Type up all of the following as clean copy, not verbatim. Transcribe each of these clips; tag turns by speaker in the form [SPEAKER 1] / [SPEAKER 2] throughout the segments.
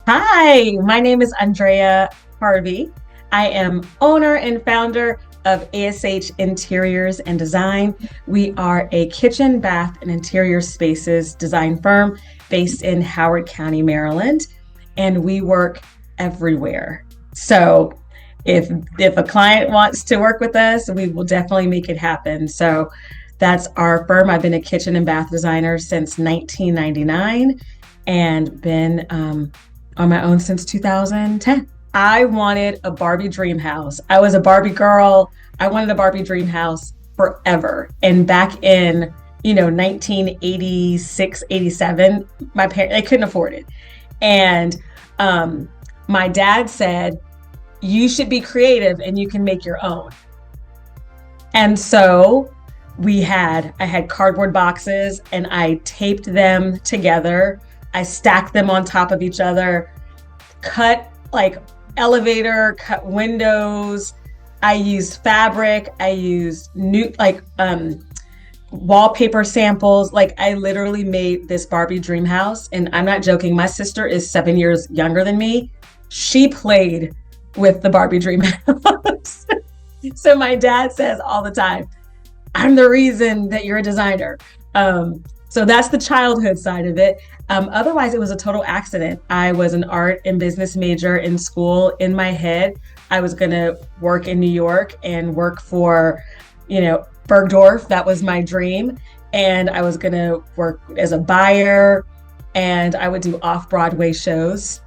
[SPEAKER 1] Hi, my name is Andrea Harvey. I am owner and founder of ASH Interiors and Design. We are a kitchen, bath, and interior spaces design firm based in Howard County, Maryland, and we work everywhere. So if a client wants to work with us, we will definitely make it happen. So that's our firm. I've been a kitchen and bath designer since 1999 and been on my own since 2010. I wanted a Barbie dream house. I was a Barbie girl. I wanted a Barbie dream house forever. And back in, 1986, 87, my parents, they couldn't afford it. And my dad said, you should be creative and you can make your own. And so I had cardboard boxes and I taped them together. I stacked them on top of each other, cut like elevator, cut windows. I used fabric. I used new wallpaper samples. Like I literally made this Barbie dream house. And I'm not joking. My sister is 7 years younger than me. She played with the Barbie dream house. So my dad says all the time, I'm the reason that you're a designer. So that's the childhood side of it. Otherwise, it was a total accident. I was an art and business major in school. In my head, I was going to work in New York and work for, Bergdorf. That was my dream. And I was going to work as a buyer and I would do off-Broadway shows.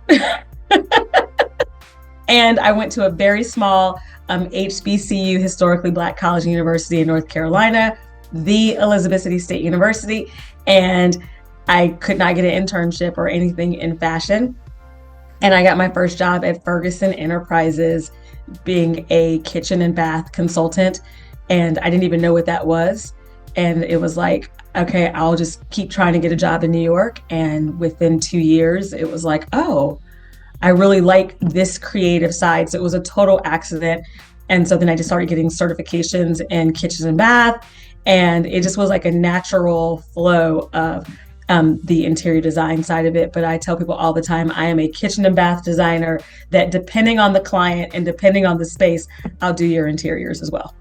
[SPEAKER 1] And I went to a very small HBCU, historically Black college and university in North Carolina, the Elizabeth City State University. And I could not get an internship or anything in fashion. And I got my first job at Ferguson Enterprises being a kitchen and bath consultant. And I didn't even know what that was. And it was like, okay, I'll just keep trying to get a job in New York. And within 2 years, it was like, oh, I really like this creative side. So it was a total accident. And so then I just started getting certifications in kitchen and bath. And it just was like a natural flow of the interior design side of it. But I tell people all the time, I am a kitchen and bath designer that depending on the client and depending on the space, I'll do your interiors as well.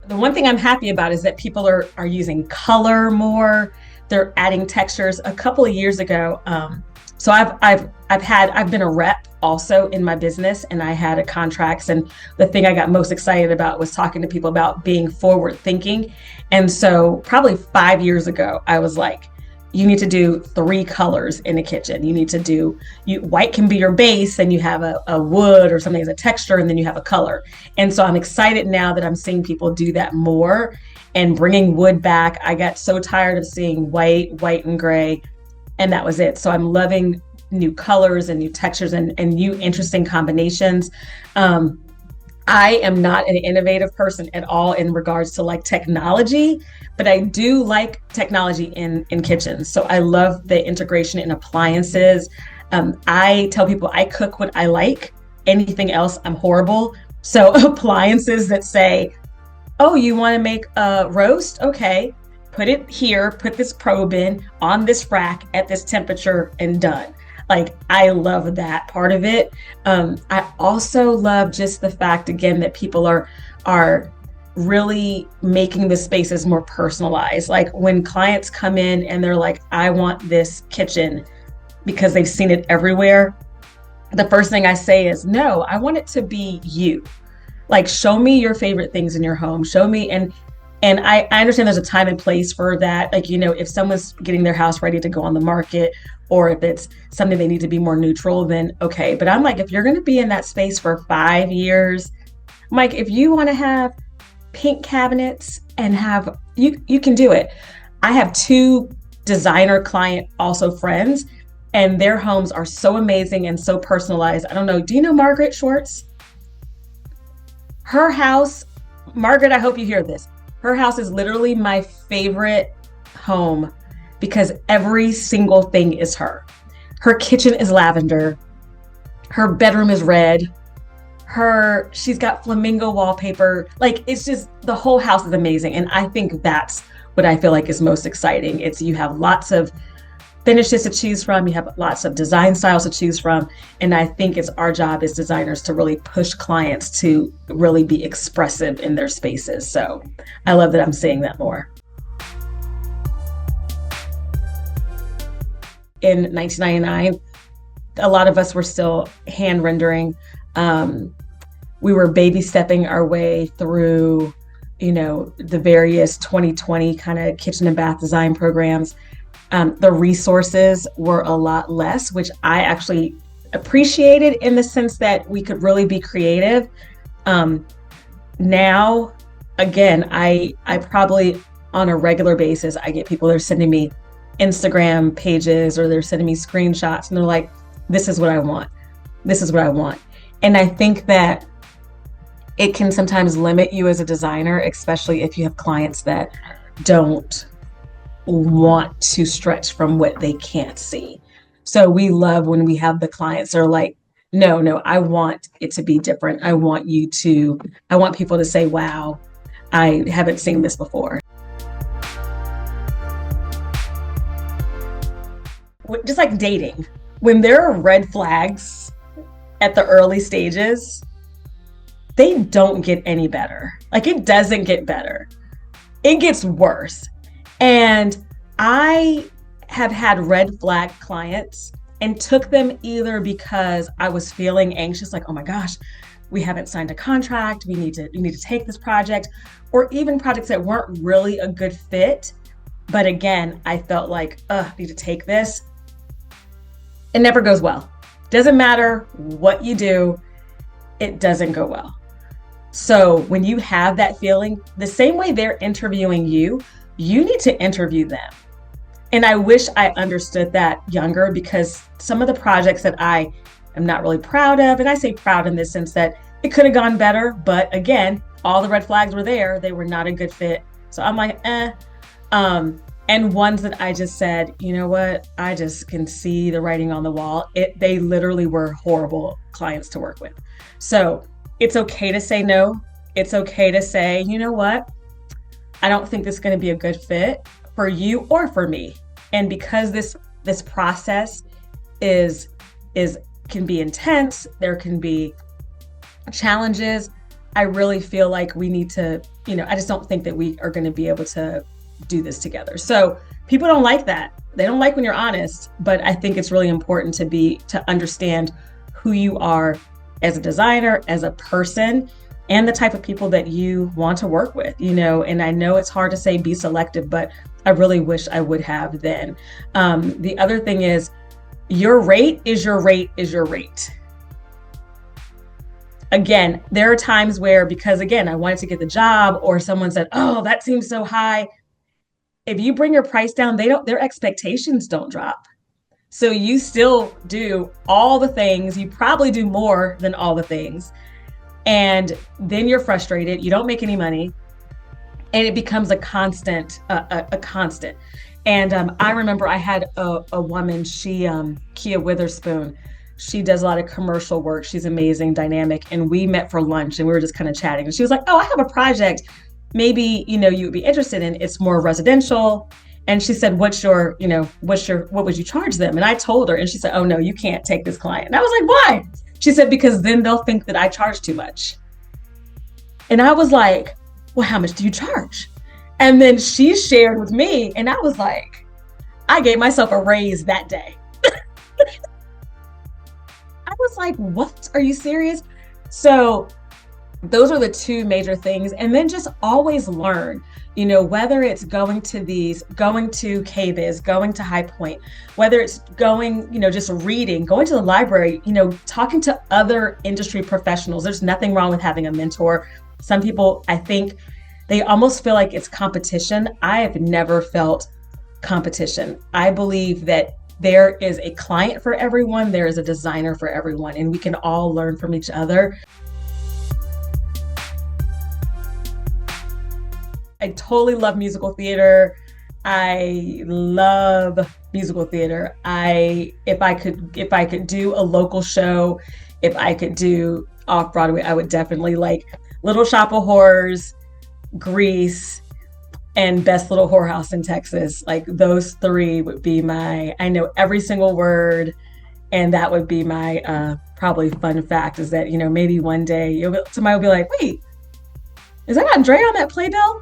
[SPEAKER 1] The one thing I'm happy about is that people are using color more. They're adding textures. A couple of years ago, so I've been a rep also in my business, and I had a contracts. And the thing I got most excited about was talking to people about being forward thinking. And so probably 5 years ago, I was like, you need to do 3 colors in a kitchen. You need to do, white can be your base, and you have a wood or something as a texture, and then you have a color. And so I'm excited now that I'm seeing people do that more and bringing wood back. I got so tired of seeing white and gray, and that was it. So I'm loving new colors and new textures and new interesting combinations. I am not an innovative person at all in regards to like technology, but I do like technology in kitchens. So I love the integration in appliances. I tell people I cook what I like. Anything else, I'm horrible. So appliances that say, oh, you want to make a roast? Okay, put it here, put this probe in on this rack at this temperature and done. Like, I love that part of it. I also love just the fact, again, that people are really making the spaces more personalized. Like when clients come in and they're like, I want this kitchen because they've seen it everywhere. The first thing I say is, no, I want it to be you. Like, show me your favorite things in your home. Show me. And I understand there's a time and place for that. Like, if someone's getting their house ready to go on the market, or if it's something they need to be more neutral, then okay. But I'm like, if you're going to be in that space for 5 years, I'm like, if you want to have pink cabinets and have, you can do it. I have 2 designer client also friends, and their homes are so amazing and so personalized. I don't know. Do you know Margaret Schwartz? Her house, Margaret, I hope you hear this. Her house is literally my favorite home because every single thing is her. Her kitchen is lavender. Her bedroom is red. She's got flamingo wallpaper. Like, it's just, the whole house is amazing. And I think that's what I feel like is most exciting. It's you have lots of finishes to choose from, you have lots of design styles to choose from, and I think it's our job as designers to really push clients to really be expressive in their spaces. So I love that I'm seeing that more. In 1999, a lot of us were still hand rendering. We were baby stepping our way through, the various 2020 kind of kitchen and bath design programs. The resources were a lot less, which I actually appreciated in the sense that we could really be creative. Now, again, I probably on a regular basis, I get people that are sending me Instagram pages or they're sending me screenshots and they're like, this is what I want. This is what I want. And I think that it can sometimes limit you as a designer, especially if you have clients that don't want to stretch from what they can't see. So we love when we have the clients that are like, no, I want it to be different. I want people to say, wow, I haven't seen this before. Just like dating, when there are red flags at the early stages, they don't get any better. Like it doesn't get better. It gets worse. And I have had red flag clients and took them either because I was feeling anxious, like, oh my gosh, we haven't signed a contract. We need to take this project, or even projects that weren't really a good fit. But again, I felt like, I need to take this. It never goes well. Doesn't matter what you do, it doesn't go well. So when you have that feeling, the same way they're interviewing you, you need to interview them. And I wish I understood that younger, because some of the projects that I am not really proud of, and I say proud in the sense that it could have gone better, but again, all the red flags were there. They were not a good fit. So I'm like, and ones that I just said, you know what, I just can see the writing on the wall. They literally were horrible clients to work with. So it's okay to say no. It's okay to say, you know what, I don't think this is going to be a good fit for you or for me. And because this process can be intense, there can be challenges, I really feel like we need to, I just don't think that we are going to be able to do this together. So people don't like that. They don't like when you're honest, but I think it's really important to understand who you are as a designer, as a person, and the type of people that you want to work with, and I know it's hard to say be selective, but I really wish I would have then. The other thing is your rate is your rate is your rate. Again, there are times where, because again, I wanted to get the job, or someone said, oh, that seems so high. If you bring your price down, their expectations don't drop. So you still do all the things, you probably do more than all the things. And then you're frustrated, you don't make any money, and it becomes a constant. And I remember I had a woman, Kia Witherspoon, she does a lot of commercial work. She's amazing, dynamic. And we met for lunch and we were just kind of chatting. And she was like, oh, I have a project maybe, you would be interested in. It's more residential. And she said, what would you charge them? And I told her, and she said, oh no, you can't take this client. And I was like, why? She said, because then they'll think that I charge too much. And I was like, well, how much do you charge? And then she shared with me, and I was like, I gave myself a raise that day. I was like, what? Are you serious? So those are the two major things. And then just always learn, whether it's going to KBiz, going to High Point, whether it's going, just reading, going to the library, talking to other industry professionals. There's nothing wrong with having a mentor. Some people, I think, they almost feel like it's competition. I have never felt competition. I believe that there is a client for everyone. There is a designer for everyone, and we can all learn from each other. I totally love musical theater. I love musical theater. If I could do a local show, if I could do off Broadway, I would definitely like Little Shop of Horrors, Grease, and Best Little Whorehouse in Texas. Like those three would be my, I know every single word. And that would be my probably fun fact is that, maybe one day somebody will be like, wait, is that Andrea on that playbill?